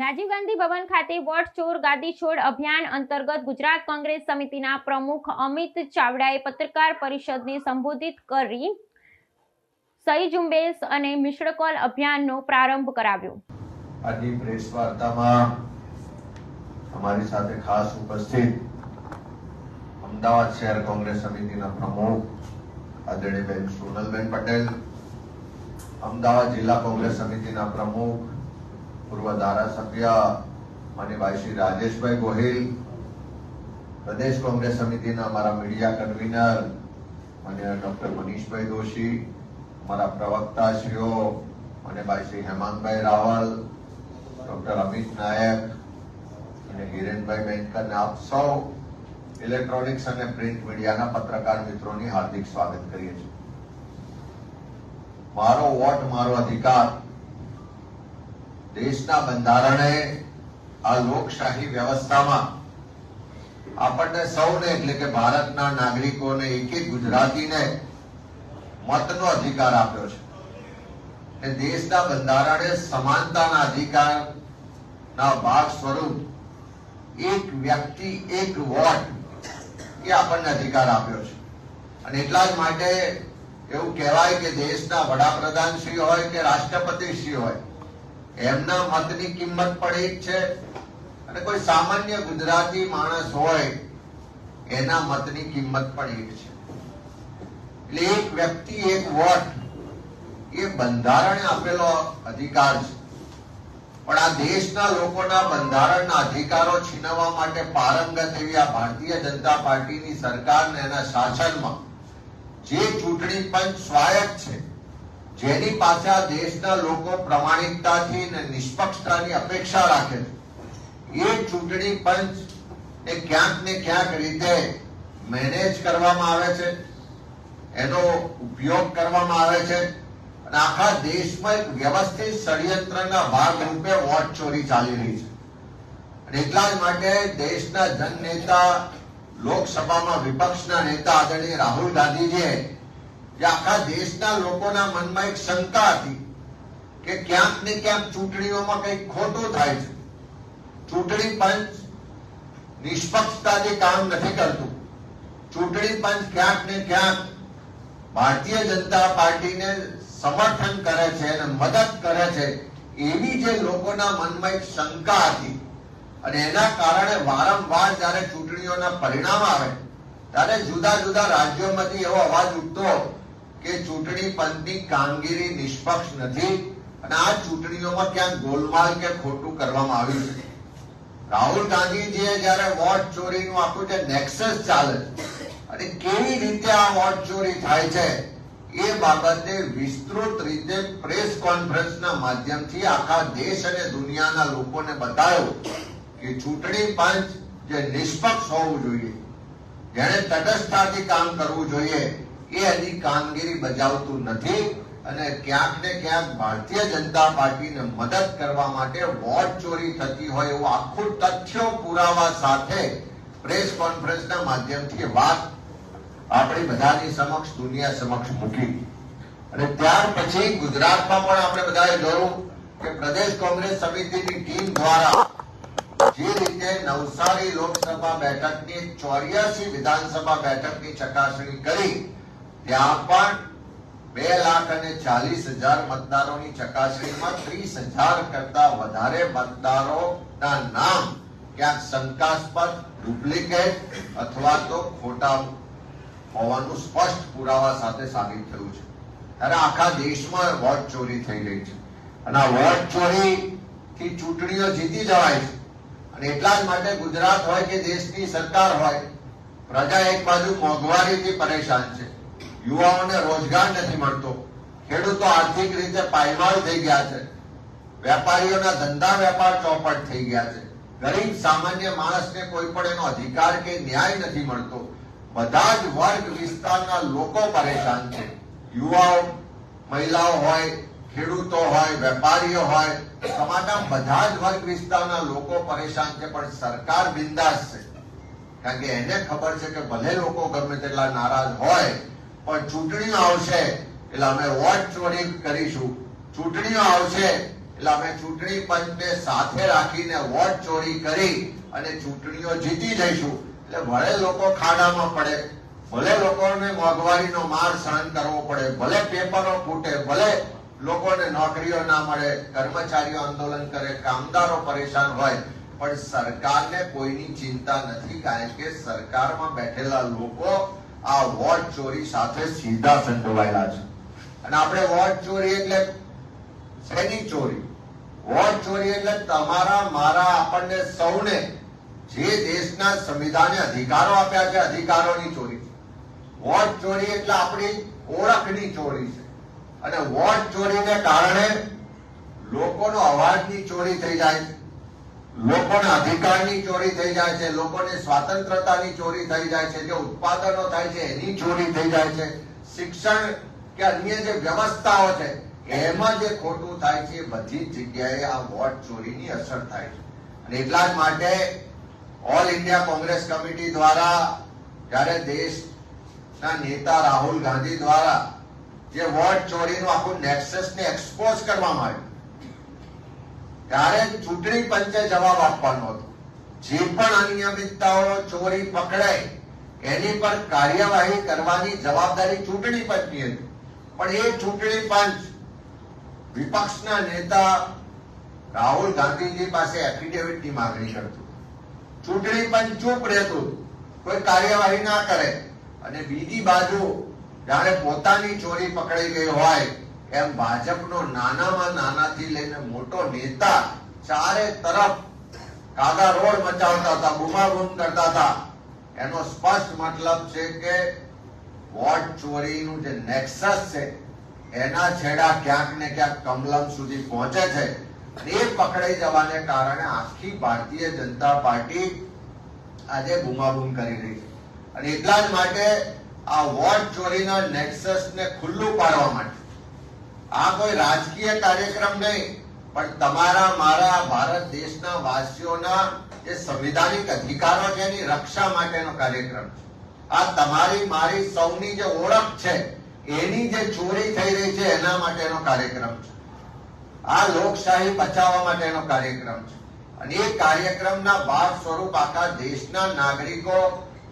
રાજીવ ગાંધી ભવન ખાતે વોટ ચોર ગાદી છોડ અભિયાન અંતર્ગત ગુજરાત કોંગ્રેસ સમિતિના પ્રમુખ અમિત ચાવડાએ પત્રકાર પરિષદને સંબોધિત કરી સહી ઝુંબેશ અને મિસ્ડ કોલ અભિયાનનો પ્રારંભ કરાવ્યો। આજની પ્રેસ વાર્તામાં અમારી સાથે ખાસ ઉપસ્થિત અમદાવાદ શહેર કોંગ્રેસ સમિતિના પ્રમુખ આદરણીય બેન સોનલબેન પટેલ, અમદાવાદ જિલ્લા કોંગ્રેસ સમિતિના પ્રમુખ પૂર્વ ધારાસભ્ય માનનીય શ્રી રાજેશભાઈ ગોહિલ, પ્રદેશ કોંગ્રેસ સમિતિના અમારા મીડિયા કન્વીનર માનનીય ડોક્ટર મનીષભાઈ દોશી, અમારા પ્રવક્તાશ્રીઓ માનનીય શ્રી હેમાંગભાઈ રાવલ, ડોક્ટર અમિત નાયક અને હિરેનભાઈ બેનકર, આપ સૌ ઇલેક્ટ્રોનિક્સ અને પ્રિન્ટ મીડિયાના પત્રકાર મિત્રોની હાર્દિક સ્વાગત કરીએ છીએ। મારો વોટ મારો અધિકાર દેશના બંધારણે આ લોકશાહી વ્યવસ્થામાં આપણને સૌને એટલે કે ભારતના નાગરિકોને એક એક ગુજરાતીને મતનો અધિકાર આપ્યો છે। દેશના બંધારણે સમાનતાના અધિકારના ભાગ સ્વરૂપ એક વ્યક્તિ એક વોટ એ આપણને અધિકાર આપ્યો છે અને એટલા જ માટે એવું કહેવાય કે દેશના વડાપ્રધાન શ્રી હોય કે રાષ્ટ્રપતિ શ્રી હોય, એમના મતની કિંમત પણ એક છે અને કોઈ સામાન્ય ગુજરાતી માણસ હોય એના મતની કિંમત પણ એક છે। એટલે એક વ્યક્તિ એક વોટ એ બંધારણે આપેલો અધિકાર છે, પણ આ દેશના લોકોના બંધારણના અધિકારો છીનવવા માટે પારંગત એવી આ ભારતીય જનતા પાર્ટીની સરકારને એના શાસનમાં જે ચૂંટણી પંચ સ્વાયત્ત છે, જેની પાસે આ દેશના લોકો પ્રમાણિકતાથી અને નિષ્પક્ષતાની અપેક્ષા રાખે છે, એ ચૂંટણી પંચ એ ક્યાંક ને ક્યાંક રીતે મેનેજ કરવામાં આવે છે, એનો ઉપયોગ કરવામાં આવે છે અને આખા દેશમાં એક વ્યવસ્થિત ષડયંત્રના ભાગરૂપે વોટ ચોરી ચાલી રહી છે। અને એટલા જ માટે દેશના જનનેતા, લોકસભામાં વિપક્ષના નેતા આદરણીય રાહુલ ગાંધીજીએ જે આખા દેશના લોકોના મનમાં એક શંકા હતી કે ક્યાંક ને ક્યાંક ચૂંટણીઓમાં કંઈક ખોટું થાય છે, ચૂંટણી પંચ નિષ્પક્ષતાથી કામ નથી કરતું, ચૂંટણી પંચ ક્યાંક ને ક્યાંક ભારતીય જનતા પાર્ટીને સમર્થન કરે છે અને મદદ કરે છે, એવી જે લોકોના મનમાં એક શંકા હતી અને એના કારણે વારંવાર જયારે ચૂંટણીઓના પરિણામ આવે ત્યારે જુદા જુદા રાજ્યોમાંથી એવો અવાજ ઉઠતો કે ચૂંટણી પંચની કામગીરી નિષ્પક્ષ નથી અને આ ચૂંટણીઓમાં ક્યાંક ગોલમાલ કે ખોટું કરવામાં આવ્યું છે। રાહુલ ગાંધીજીએ જયારે વોટ ચોરીનું આખું જે નેક્સસ ચાલે અને કેવી રીતે આ વોટ ચોરી થાય છે એ બાબતે વિસ્તૃત રીતે પ્રેસ કોન્ફરન્સના માધ્યમથી આખા દેશ અને દુનિયાના લોકોને બતાવ્યું કે ચૂંટણી પંચ જે નિષ્પક્ષ હોવું જોઈએ, જેને તટસ્થતાથી કામ કરવું જોઈએ, એ એની કામગીરી બજાવતું નથી અને ક્યાંક ને ક્યાંક ભારતીય જનતા પાર્ટીને મદદ કરવા માટે વોટ ચોરી થતી હોય એવું આખું તથ્યો પુરાવા સાથે પ્રેસ કોન્ફરન્સના માધ્યમથી વાત આપણી બધાની સમક્ષ, દુનિયા સમક્ષ મૂકી। અને ત્યાર પછી ગુજરાતમાં પણ આપણે બધાએ જોયું કે પ્રદેશ કોંગ્રેસ સમિતિની ટીમ દ્વારા જે રીતે નવસારી લોકસભા બેઠકની 84 વિધાનસભા બેઠકની ચકાસણી કરી, ત્યાં પણ 2,40,000 મતદારોની ચકાસણીમાં 30,000 કરતા વધારે મતદારોના નામ ક્યાંક શંકાસ્પદ, ડુપ્લિકેટ અથવા તો ખોટા હોવાનું સ્પષ્ટ પુરાવા સાથે સાબિત થયું છે। ત્યારે આખા દેશમાં વોટ ચોરી થઈ રહી છે અને આ વોટ ચોરીથી ચૂંટણીઓ જીતી જવાય છે અને એટલા જ માટે ગુજરાત હોય કે દેશની સરકાર હોય, પ્રજા એક બાજુ મોંઘવારીથી પરેશાન છે, યુવાઓને રોજગાર નથી મળતો, ખેડૂતો આર્થિક રીતે પાયમાલ થઈ ગયા છે, વેપારીઓના ધંધા વેપાર ચોપટ થઈ ગયા છે, ગરીબ સામાન્ય માણસને કોઈ પણ એનો અધિકાર કે ન્યાય નથી મળતો, બધા જ વર્ગ વિસ્તારના લોકો પરેશાન છે, યુવાઓ, મહિલાઓ હોય, ખેડૂતો હોય, વેપારીઓ હોય, સમાજના બધા જ વર્ગ વિસ્તારના લોકો પરેશાન છે, પણ સરકાર બિંદાસ છે, કારણ કે એને ખબર છે કે ભલે લોકો ગમે તેટલા નારાજ હોય પણ ચૂંટણીઓ આવશે એટલે અમે વોટ ચોરી કરીશું, ચૂંટણીઓ આવશે એટલે અમે ચૂંટણી પંચને સાથે રાખીને વોટ ચોરી કરી અને ચૂંટણીઓ જીતી જઈશું. એટલે ભલે લોકો ખાડામાં પડે, ભલે લોકોને મોંઘવારીનો માર સહન કરવો પડે, ભલે પેપરો ફૂટે, ભલે લોકોને નોકરીઓ ના મળે, કર્મચારીઓ આંદોલન કરે, કામદારો પરેશાન હોય, પણ સરકારને કોઈની ચિંતા નથી, કારણ કે સરકારમાં બેઠેલા લોકો આ વોટ ચોરી સાથે સીધા સંડોવાયેલા છે. અને આપણે વોટ ચોરી એટલે શેની ચોરી? વોટ ચોરી એટલે તમારા મારા આપણને સૌને જે દેશના સંવિધાને અધિકારો આપ્યા છે, અધિકારોની ચોરી. વોટ ચોરી એટલે આપણી ઓળખની ચોરી છે. અને વોટ ચોરીને કારણે લોકોનો અવાજની ચોરી થઈ જાય છે, લોકોના અધિકારની ચોરી થઈ જાય છે, લોકોની સ્વતંત્રતાની ચોરી થઈ જાય છે, જે ઉત્પાદનો થાય છે એની ચોરી થઈ જાય છે, શિક્ષણ કે અન્ય જે વ્યવસ્થાઓ છે એમાં જે ખોટું થાય છે એ બધી જ જગ્યાએ આ વોટ ચોરીની અસર થાય છે. અને એટલા જ માટે ઓલ ઇન્ડિયા કોંગ્રેસ કમિટી દ્વારા જ્યારે દેશના નેતા રાહુલ ગાંધી દ્વારા જે વોટ ચોરીનું આખું નેક્સસને એક્સપોઝ કરવામાં આવ્યું, ત્યારે ચૂંટણી પંચે જવાબ આપવાનો હતો. જે પણ અનિયમિતતાઓ ચોરી પકડાય એની પર કાર્યવાહી કરવાની જવાબદારી ચૂંટણી પંચની હતી. પણ એ ચૂંટણી પંચ વિપક્ષના નેતા રાહુલ ગાંધીજી પાસે એફિડેવિટની માંગણી કરતું, ચૂંટણી પંચ ચૂપ રહેતું, કોઈ કાર્યવાહી ના કરે. અને બીજી બાજુ જાણે પોતાની ચોરી પકડાઈ ગઈ હોય એમ ભાજપનો નાનામાં નાનાથી લઈને મોટો નેતા ચારે તરફ કાગા રોડ મચાવતા હતા, બૂમાબૂમ કરતા હતા. એનો સ્પષ્ટ મતલબ છે કે વોટ ચોરીનું જે નેક્સસ છે એના છેડા ક્યાંક ને ક્યાંક કમલમ સુધી પહોંચે છે. અને એ પકડાઈ જવાને કારણે આખી ભારતીય જનતા પાર્ટી આજે બૂમાબૂમ કરી રહી છે. અને એટલા જ માટે આ વોટ ચોરીના નેક્સસને ખુલ્લું પાડવા માટે આ કોઈ રાજકીય કાર્યક્રમ નહીં, પણ તમારા મારા ભારત દેશના વાસીઓના જે સંવિધાનિક અધિકારો છે એની રક્ષા માટેનો કાર્યક્રમ છે. આ તમારી મારી સૌની જે ઓળખ છે એની જે ચોરી થઈ રહી છે એના માટેનો કાર્યક્રમ છે. આ લોકશાહી બચાવવા માટેનો કાર્યક્રમ છે. અને એ કાર્યક્રમના ભાગ સ્વરૂપ આખા દેશના નાગરિકો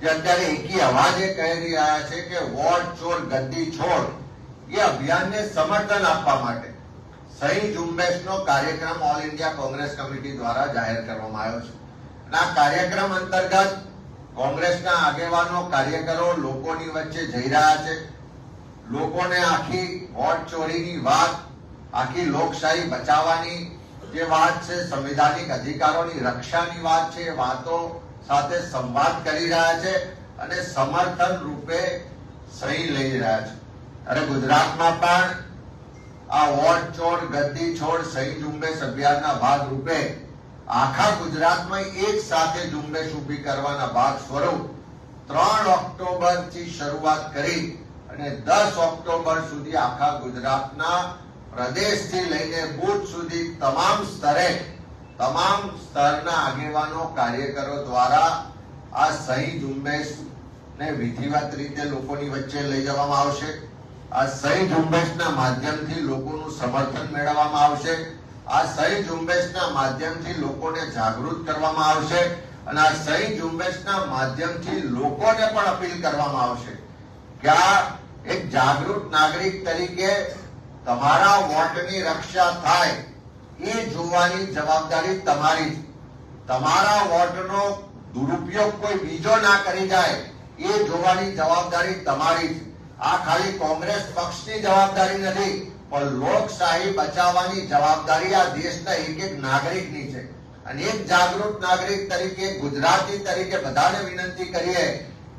જે અત્યારે એકી અવાજે કહી રહ્યા છે કે વોટ ચોર ગદ્દી છોડ, એ અભિયાનને સમર્થન આપવા માટે સહી ઝુંબેશનો કાર્યક્રમ ઓલ ઇન્ડિયા કોંગ્રેસ કમિટી દ્વારા જાહેર કરવામાં આવ્યો છે. અને આ કાર્યક્રમ અંતર્ગત કોંગ્રેસના આગેવાનો કાર્યકરો લોકોની વચ્ચે જઈ રહ્યા છે. લોકોને આખી વોટ ચોરીની વાત, આખી લોકશાહી બચાવવાની જે વાત છે, સંવિધાનિક અધિકારોની રક્ષાની વાત છે, એ વાતો સાથે સંવાદ કરી રહ્યા છે અને સમર્થન રૂપે સહી લઈ રહ્યા છે. અરે ગુજરાતમાં પણ આ વોટ ચોર ગદ્દી છોડ સહી ઝુંબેશ અભિયાનના ભાગ રૂપે આખા ગુજરાતમાં એક સાથે ઝુંબેશ ઊભી કરવાના ભાગ સ્વરૂપ 3 ઓક્ટોબર થી શરૂઆત કરી અને 10 ઓક્ટોબર સુધી આખા ગુજરાતના પ્રદેશથી લઈને બૂથ સુધી તમામ સ્તરના આગેવાનો કાર્યકરો દ્વારા આ સહી ઝુંબેશને વિધિવત રીતે લોકોની વચ્ચે લઈ જવામાં આવશે. આ સહી ઝુંબેશના માધ્યમથી લોકોનું સમર્થન મેળવવામાં આવશે. આ સહી ઝુંબેશના માધ્યમથી લોકોને જાગૃત કરવામાં આવશે. અને આ સહી ઝુંબેશના માધ્યમથી લોકોને પણ અપીલ કરવામાં આવશે કે આ એક જાગૃત નાગરિક તરીકે તમારા વોટની રક્ષા થાય એ જોવાની જવાબદારી તમારી છે. તમારા વોટનો દુરુપયોગ કોઈ બીજો ના કરી જાય એ જોવાની જવાબદારી તમારી છે. આ ખાલી કોંગ્રેસ પક્ષની જવાબદારી નથી, પણ લોકશાહી બચાવવાની જવાબદારી આ દેશના એક એક નાગરિકની છે. અને એક જાગૃત નાગરિક તરીકે, ગુજરાતી તરીકે બધાને વિનંતી કરીએ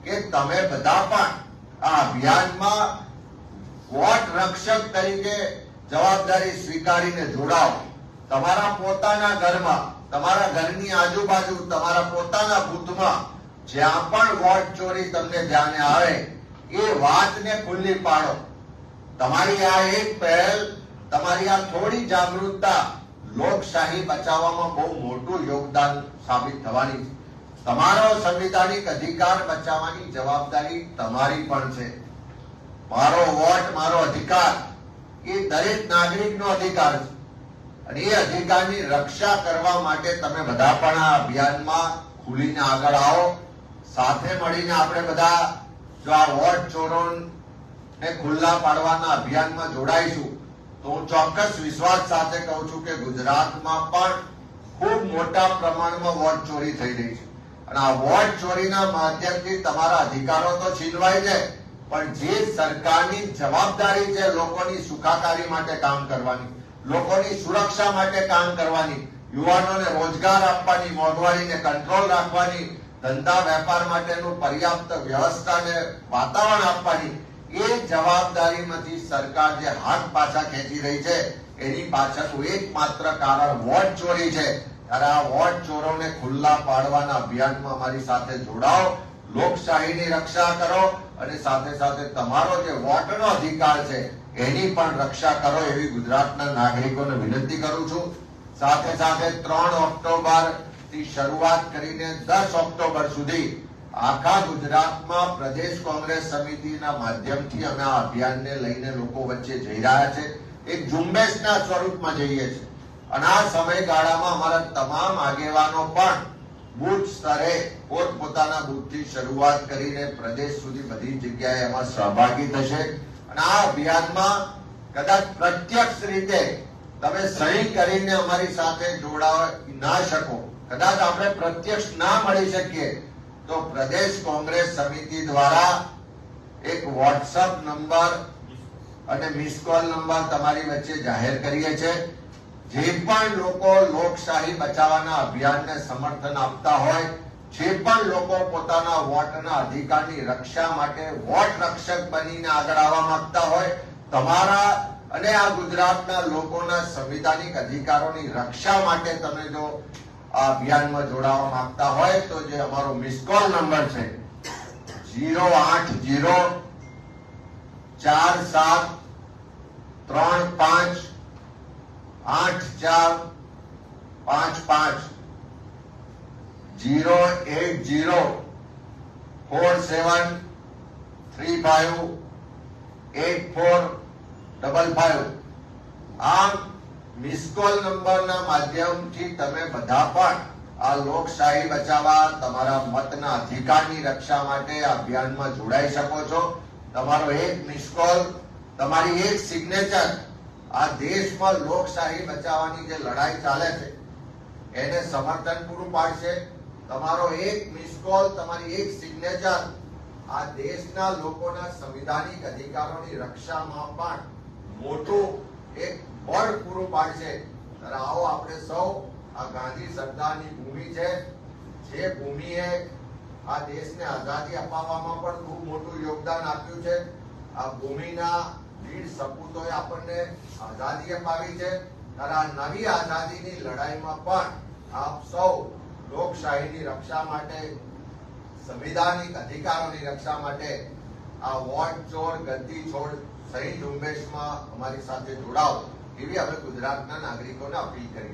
કે તમે બધા પણ આ અભિયાનમાં વોટ રક્ષક તરીકે જવાબદારી સ્વીકારીને જોડાઓ. તમારા પોતાના ઘરમાં, તમારા ઘરની આજુબાજુ, તમારા પોતાના બૂથમાં જ્યાં પણ વોટ ચોરી તમને ધ્યાને આવે એ વાતને ખુલ્લી પાડો. તમારી આ એક પહેલ, તમારી આ થોડી જાગૃતતા લોકશાહી બચાવવામાં બહુ મોટું યોગદાન સાબિત થવાની છે. તમારો સંવિધાનિક અધિકાર બચાવવાની જવાબદારી તમારી પણ છે. મારો વોટ મારો અધિકાર એ દરેક નાગરિકનો અધિકાર છે. અને એ અધિકારની રક્ષા કરવા માટે તમે બધા પણ આ અભિયાનમાં ખુલીને આગળ આવો. સાથે મળીને આપણે બધા જો આ વોટ ચોરોને ખુલ્લા પાડવાના અભિયાનમાં જોડાઈશું તો હું ચોક્કસ વિશ્વાસ સાથે કહું છું કે ગુજરાતમાં પણ ખૂબ મોટા પ્રમાણમાં વોટ ચોરી થઈ રહી છે. અને આ વોટ ચોરીના માધ્યમથી તમારા અધિકારો તો છીનવાય છે, પણ જે સરકારની જવાબદારી છે લોકોની સુખાકારી માટે કામ કરવાની, લોકોની સુરક્ષા માટે કામ કરવાની, યુવાનોને રોજગાર આપવાની, મોંઘવારીને કંટ્રોલ રાખવાની, ધંધા વેપાર માટેનું પર્યાપ્ત વ્યવસ્થાને વાતાવરણ આપવાની, એ જવાબદારીમાંથી સરકાર જે હાથ પાછા ખેંચી રહી છે એની પાછળનું એકમાત્ર કારણ વોટ ચોરી છે. ત્યારે આ વોટ ચોરોને ખુલ્લા પાડવાના અભિયાનમાં અમારી સાથે જોડાઓ, લોકશાહીની રક્ષા કરો અને સાથે સાથે તમારો જે વોટનો અધિકાર છે એની પણ રક્ષા કરો એવી ગુજરાતના નાગરિકોને વિનંતી કરું છું. સાથે સાથે 3 ઓક્ટોબર થી શરૂઆત કરીને 10 ઓક્ટોબર સુધી આખા ગુજરાતમાં પ્રદેશ કોંગ્રેસ સમિતિના માધ્યમથી અમે આ અભિયાનને લઈને લોકો વચ્ચે જઈ રહ્યા છે. એક ઝુંબેશના સ્વરૂપમાં જઈએ છીએ અને આ સમયગાળામાં અમારા તમામ આગેવાનો પણ બુથ સ્તરે પોતપોતાના બુથથી શરૂઆત કરીને પ્રદેશ સુધી બધી જગ્યાએ એમાં સહભાગી થશે. અને આ અભિયાનમાં કદાચ પ્રત્યક્ષ રીતે તમે સહી કરીને અમારી સાથે જોડાઈ ના શકો, કદાચ આપણે પ્રત્યક્ષ ના મળી શકીએ તો પ્રદેશ કોંગ્રેસ સમિતિ દ્વારા એક વોટ્સઅપ નંબર અને મિસ કોલ નંબર તમારી વચ્ચે જાહેર કરીએ છીએ. જે પણ લોકો લોકશાહી બચાવવાના અભિયાનને સમર્થન આપતા હોય, જે પણ લોકો પોતાના વોટના અધિકારની રક્ષા માટે વોટ રક્ષક બનીને આગળ આવવા માંગતા હોય, તમારા અને આ ગુજરાતના લોકોના સંવિધાનિક અધિકારોની રક્ષા માટે તમે જો આ અભિયાનમાં જોડાવા માંગતા હોય તો જે અમારો મિસ કોલ નંબર છે 080 4735 8455 08047358455. આમ મિસ કોલ નંબરના માધ્યમથી તમે બધા પણ આ લોકશાહી બચાવવા, તમારા મતના અધિકારની રક્ષા માટે આ અભિયાનમાં જોડાઈ શકો છો. તમારો એક મિસ કોલ, તમારી એક સિગ્નેચર આ દેશમાં લોકશાહી બચાવવાની જે લડાઈ ચાલે છે એને સમર્થન પૂરું પાડશે. તમારો એક મિસ કોલ, તમારી એક સિગ્નેચર આ દેશના લોકોના સંવિધાનિક અધિકારોની રક્ષામાં પણ મોટું એક બળ પૂરું પાડશે. ત્યારે આવો આપણે સૌ આ ગાંધી સરદારની ભૂમિ છે, જે ભૂમિએ આ દેશને આઝાદી અપાવવામાં પણ ખૂબ મોટું યોગદાન આપ્યું છે. આ ભૂમિના વીર સપૂતોએ આપણને આઝાદી અપાવી છે. ત્યારે આ નવી આઝાદીની લડાઈમાં પણ આપ સૌ લોકશાહીની રક્ષા માટે, સંવિધાનિક અધિકારોની રક્ષા માટે આ વોટ ચોર ગદ્દી છોડ સહી ઝુંબેશમાં અમારી સાથે જોડાઓ એવી અમે ગુજરાતના નાગરિકોને અપીલ કરી.